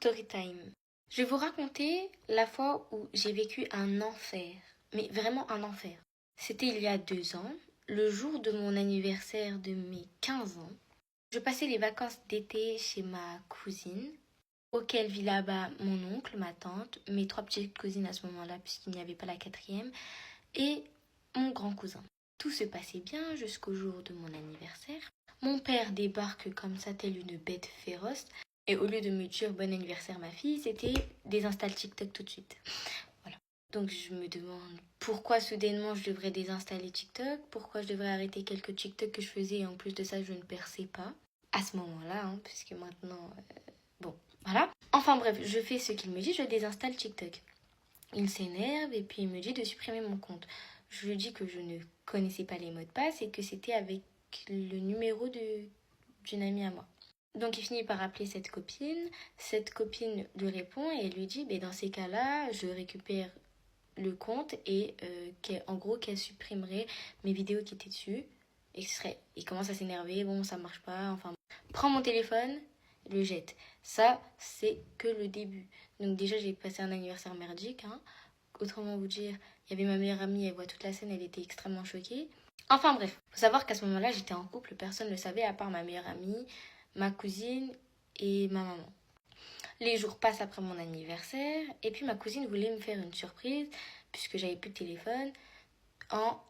Storytime. Je vais vous raconter la fois où j'ai vécu un enfer, mais vraiment un enfer. C'était il y a 2 ans, le jour de mon anniversaire de mes 15 ans. Je passais les vacances d'été chez ma cousine, auquel vit là-bas mon oncle, ma tante, mes 3 petites cousines à ce moment-là, puisqu'il n'y avait pas la quatrième, et mon grand cousin. Tout se passait bien jusqu'au jour de mon anniversaire. Mon père débarque comme ça, tel une bête féroce. Et au lieu de me dire bon anniversaire ma fille, c'était désinstalle TikTok tout de suite. Voilà. Donc je me demande pourquoi soudainement je devrais désinstaller TikTok, pourquoi je devrais arrêter quelques TikTok que je faisais et en plus de ça je ne perçais pas. À ce moment-là, puisque maintenant... bon, voilà. Enfin bref, je fais ce qu'il me dit, je désinstalle TikTok. Il s'énerve et puis il me dit de supprimer mon compte. Je lui dis que je ne connaissais pas les mots de passe et que c'était avec le numéro d'une amie à moi. Donc il finit par appeler cette copine. Cette copine lui répond et elle lui dit dans ces cas-là, je récupère le compte et en gros qu'elle supprimerait mes vidéos qui étaient dessus. Et il commence à s'énerver, bon ça marche pas, enfin. Prends mon téléphone, le jette. Ça, c'est que le début. Donc déjà j'ai passé un anniversaire merdique. Autrement vous dire, il y avait ma meilleure amie, elle voit toute la scène, elle était extrêmement choquée. Enfin bref, faut savoir qu'à ce moment-là j'étais en couple, personne ne le savait à part ma meilleure amie, ma cousine et ma maman. Les jours passent après mon anniversaire et puis ma cousine voulait me faire une surprise puisque j'avais plus de téléphone en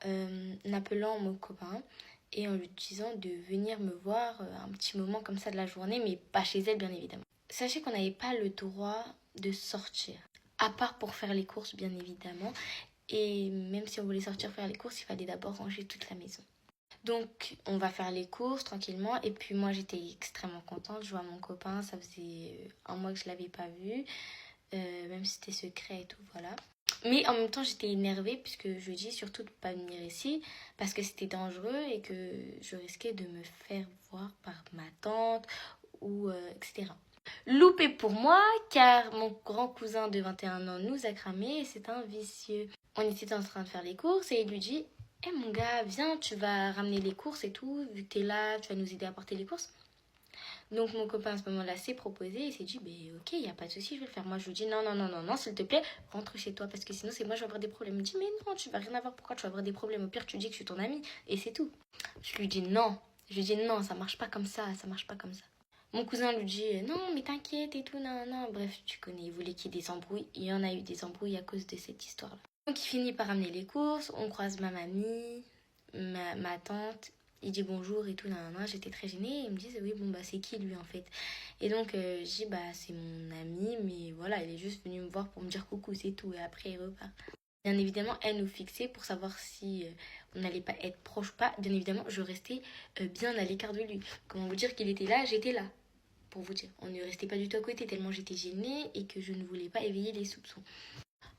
appelant mon copain et en lui disant de venir me voir un petit moment comme ça de la journée, mais pas chez elle bien évidemment. Sachez qu'on n'avait pas le droit de sortir, à part pour faire les courses bien évidemment, et même si on voulait sortir faire les courses, il fallait d'abord ranger toute la maison. Donc on va faire les courses tranquillement et puis moi j'étais extrêmement contente, je vois mon copain, ça faisait un mois que je l'avais pas vu, même si c'était secret et tout, voilà. Mais en même temps j'étais énervée puisque je lui dis surtout de ne pas venir ici parce que c'était dangereux et que je risquais de me faire voir par ma tante ou etc. Loupé pour moi car mon grand cousin de 21 ans nous a cramé et c'est un vicieux. On était en train de faire les courses et il lui dit mon gars, viens, tu vas ramener les courses et tout, vu que t'es là, tu vas nous aider à porter les courses. Donc mon copain à ce moment-là s'est proposé et s'est dit ok, il n'y a pas de souci, je vais le faire. Moi je lui dis non, s'il te plaît, rentre chez toi parce que sinon c'est moi je vais avoir des problèmes. Il me dit mais non, tu vas rien avoir, pourquoi tu vas avoir des problèmes? Au pire tu dis que je suis ton amie et c'est tout. Je lui dis non, ça marche pas comme ça, ça marche pas comme ça. Mon cousin lui dit non mais t'inquiète et tout, non, bref tu connais, il voulait qu'il y ait des embrouilles. Il y en a eu des embrouilles à cause de cette histoire-là. Donc il finit par ramener les courses, on croise ma mamie, ma tante, il dit bonjour et tout, j'étais très gênée, ils me disent oui c'est qui lui en fait. Et donc je dis c'est mon ami, mais voilà, il est juste venu me voir pour me dire coucou, c'est tout, et après il repart. Bien évidemment, elle nous fixait pour savoir si on n'allait pas être proche ou pas. Bien évidemment, je restais bien à l'écart de lui. Comment vous dire qu'il était là, j'étais là. Pour vous dire, on ne restait pas du tout à côté tellement j'étais gênée et que je ne voulais pas éveiller les soupçons.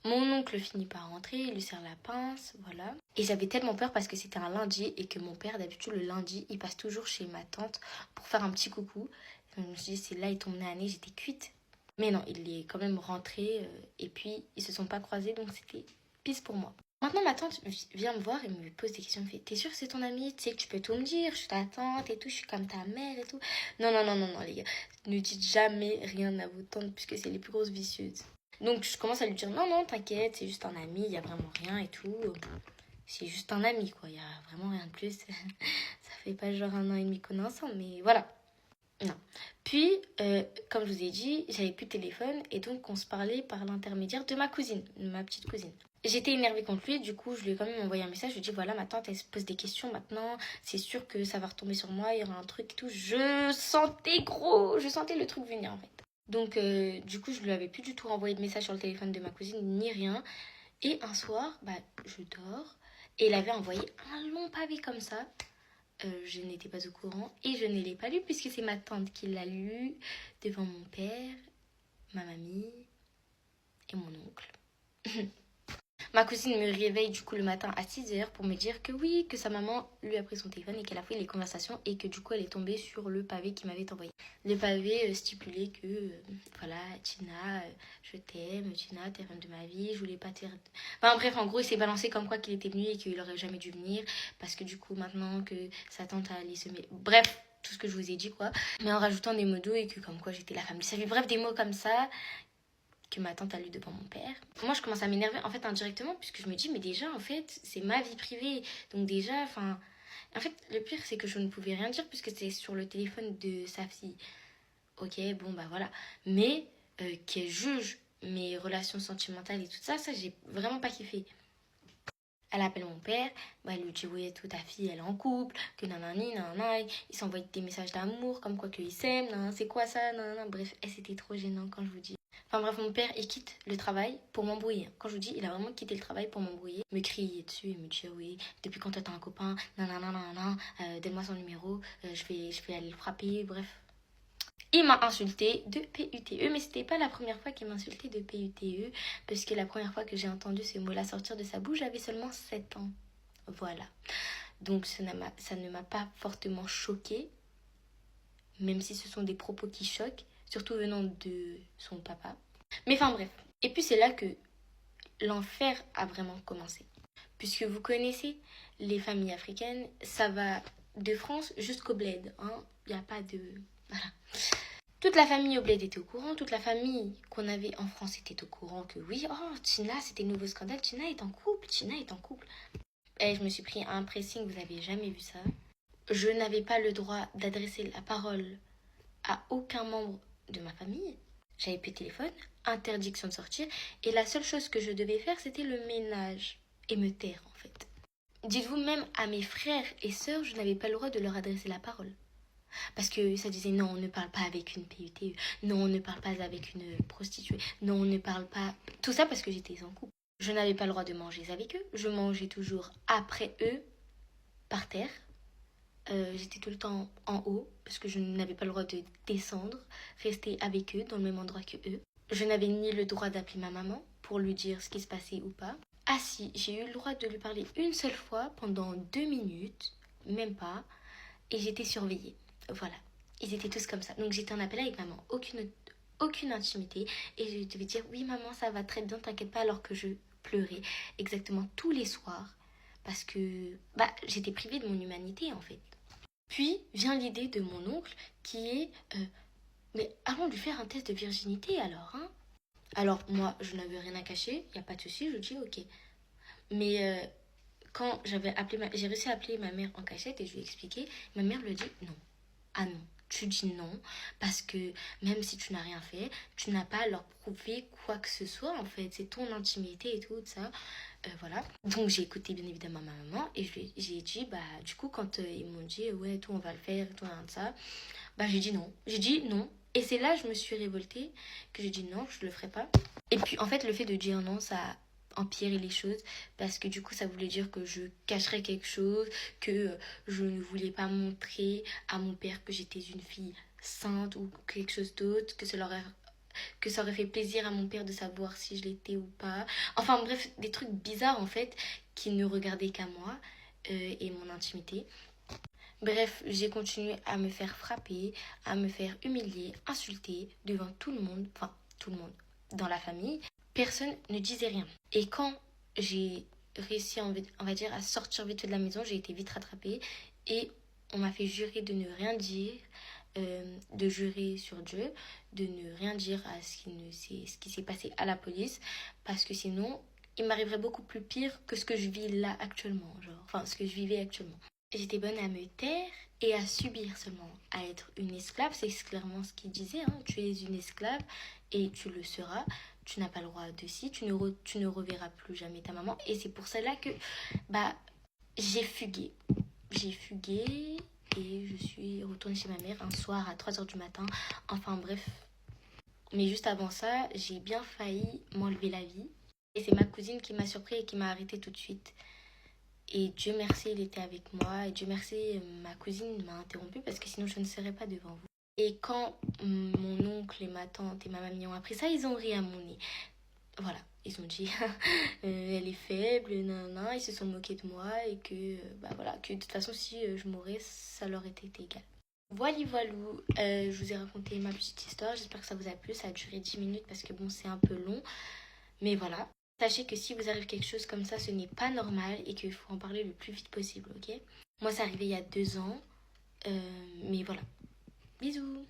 Mon oncle finit par rentrer, il lui serre la pince, voilà. Et j'avais tellement peur parce que c'était un lundi et que mon père, d'habitude, le lundi, il passe toujours chez ma tante pour faire un petit coucou. Donc, je me suis dit, c'est là, il tombe nez à nez, j'étais cuite. Mais non, il est quand même rentré et puis ils se sont pas croisés, donc c'était pisse pour moi. Maintenant, ma tante vient me voir et me pose des questions. Elle me fait, t'es sûre que c'est ton amie? Tu sais que tu peux tout me dire, je suis ta tante et tout, je suis comme ta mère et tout. Non, les gars, ne dites jamais rien à vos tantes puisque c'est les plus grosses vicieuses. Donc je commence à lui dire non, t'inquiète, c'est juste un ami, il n'y a vraiment rien et tout. C'est juste un ami quoi, il n'y a vraiment rien de plus. Ça fait pas genre 1 an et demi qu'on est ensemble, mais voilà. Non. Puis, comme je vous ai dit, j'avais plus de téléphone et donc on se parlait par l'intermédiaire de ma cousine, de ma petite cousine. J'étais énervée contre lui, du coup je lui ai quand même envoyé un message, je lui ai dit voilà ma tante elle se pose des questions maintenant, c'est sûr que ça va retomber sur moi, il y aura un truc et tout. Je sentais le truc venir en fait. Donc du coup je lui avais plus du tout envoyé de message sur le téléphone de ma cousine ni rien. Et un soir, je dors et il avait envoyé un long pavé comme ça. Je n'étais pas au courant et je ne l'ai pas lu puisque c'est ma tante qui l'a lu devant mon père, ma mamie et mon oncle. Ma cousine me réveille du coup le matin à 6h pour me dire que oui, que sa maman lui a pris son téléphone et qu'elle a fait les conversations et que du coup elle est tombée sur le pavé qu'il m'avait envoyé. Le pavé stipulait que voilà, Tina, je t'aime, Tina, t'es reine de ma vie, je voulais pas t'aider. Enfin bref, en gros il s'est balancé comme quoi qu'il était venu et qu'il aurait jamais dû venir parce que du coup maintenant que sa tante allait se mettre... Bref, tout ce que je vous ai dit quoi, mais en rajoutant des mots doux et que comme quoi j'étais la femme du service. Bref, des mots comme ça que ma tante a lu devant mon père. Moi je commence à m'énerver en fait indirectement puisque je me dis mais déjà en fait c'est ma vie privée. Donc déjà enfin en fait le pire c'est que je ne pouvais rien dire puisque c'est sur le téléphone de sa fille. Ok bon bah voilà. Mais qu'elle juge mes relations sentimentales et tout ça, j'ai vraiment pas kiffé. Elle appelle mon père, bah elle lui dit oui tout ta fille elle est en couple, que nanani nanana, il s'envoie des messages d'amour comme quoi qu'ils s'aiment, nan, c'est quoi ça, nanana, bref, et c'était trop gênant quand je vous dis. Enfin bref, mon père il quitte le travail pour m'embrouiller. Quand je vous dis, il a vraiment quitté le travail pour m'embrouiller, me crier dessus et me dire oui, depuis quand t'as un copain, nanana nanana, donne-moi son numéro, je vais aller le frapper, bref. Il m'a insulté de PUTE, mais c'était pas la première fois qu'il m'insultait de PUTE, parce que la première fois que j'ai entendu ce mot-là sortir de sa bouche, j'avais seulement 7 ans. Voilà. Donc ça ne m'a pas fortement choquée, même si ce sont des propos qui choquent, surtout venant de son papa. Mais enfin bref. Et puis c'est là que l'enfer a vraiment commencé. Puisque vous connaissez les familles africaines, ça va de France jusqu'au bled. Il n'y a pas de... Voilà. Toute la famille au bled était au courant, toute la famille qu'on avait en France était au courant que oui, oh, Tina, c'était le nouveau scandale, Tina est en couple, Tina est en couple. Et je me suis pris un pressing, vous avez jamais vu ça. Je n'avais pas le droit d'adresser la parole à aucun membre de ma famille. J'avais plus de téléphone, interdiction de sortir, et la seule chose que je devais faire, c'était le ménage et me taire en fait. Dites-vous, même à mes frères et sœurs, je n'avais pas le droit de leur adresser la parole. Parce que ça disait non, on ne parle pas avec une PUTE, non, on ne parle pas avec une prostituée, non, on ne parle pas... Tout ça parce que j'étais en couple. Je n'avais pas le droit de manger avec eux, je mangeais toujours après eux, par terre. J'étais tout le temps en haut parce que je n'avais pas le droit de descendre, rester avec eux dans le même endroit que eux. Je n'avais ni le droit d'appeler ma maman pour lui dire ce qui se passait ou pas. Ah si, j'ai eu le droit de lui parler une seule fois pendant 2 minutes, même pas, et j'étais surveillée. Voilà, ils étaient tous comme ça. Donc j'étais en appel avec maman, aucune intimité. Et je devais dire, oui maman, ça va très bien, t'inquiète pas, alors que je pleurais exactement tous les soirs. Parce que j'étais privée de mon humanité en fait. Puis vient l'idée de mon oncle qui est, mais allons lui faire un test de virginité alors. Alors moi, je n'avais rien à cacher, il n'y a pas de souci, je dis ok. Mais quand j'ai réussi à appeler ma mère en cachette et je lui ai expliqué, ma mère lui a dit non. Ah non, tu dis non parce que même si tu n'as rien fait, tu n'as pas à leur prouver quoi que ce soit en fait. C'est ton intimité et tout ça. Voilà. Donc j'ai écouté bien évidemment ma maman et j'ai dit du coup quand ils m'ont dit ouais tout on va le faire tout ça, j'ai dit non. J'ai dit non. Et c'est là que je me suis révoltée que j'ai dit non, je le ferai pas. Et puis en fait le fait de dire non ça empirer les choses parce que du coup ça voulait dire que je cacherais quelque chose, que je ne voulais pas montrer à mon père que j'étais une fille sainte ou quelque chose d'autre, que ça aurait fait plaisir à mon père de savoir si je l'étais ou pas. Enfin bref, des trucs bizarres en fait qui ne regardaient qu'à moi et mon intimité. Bref, j'ai continué à me faire frapper, à me faire humilier, insulter devant tout le monde, enfin tout le monde dans la famille. Personne ne disait rien. Et quand j'ai réussi, on va dire, à sortir vite fait de la maison, j'ai été vite rattrapée et on m'a fait jurer de ne rien dire, de jurer sur Dieu, de ne rien dire à ce qui s'est passé à la police, parce que sinon, il m'arriverait beaucoup plus pire que ce que je vis là actuellement, ce que je vivais actuellement. J'étais bonne à me taire et à subir seulement, à être une esclave, c'est clairement ce qu'il disait, tu es une esclave et tu le seras. Tu n'as pas le droit de ci, tu ne reverras plus jamais ta maman. Et c'est pour cela que j'ai fugué. J'ai fugué et je suis retournée chez ma mère un soir à 3h du matin. Enfin bref. Mais juste avant ça, j'ai bien failli m'enlever la vie. Et c'est ma cousine qui m'a surpris et qui m'a arrêtée tout de suite. Et Dieu merci, il était avec moi. Et Dieu merci, ma cousine m'a interrompue parce que sinon je ne serais pas devant vous. Et quand mon oncle et ma tante et ma mamie ont appris ça, ils ont ri à mon nez. Voilà, ils ont dit elle est faible, nanana, ils se sont moqués de moi et que que de toute façon si je mourais, ça leur était égal. Voilà, je vous ai raconté ma petite histoire, j'espère que ça vous a plu, ça a duré 10 minutes parce que bon c'est un peu long, mais voilà. Sachez que si vous arrive quelque chose comme ça, ce n'est pas normal et qu'il faut en parler le plus vite possible, ok? Moi, c'est arrivé il y a 2 ans. Mais voilà. Bisous.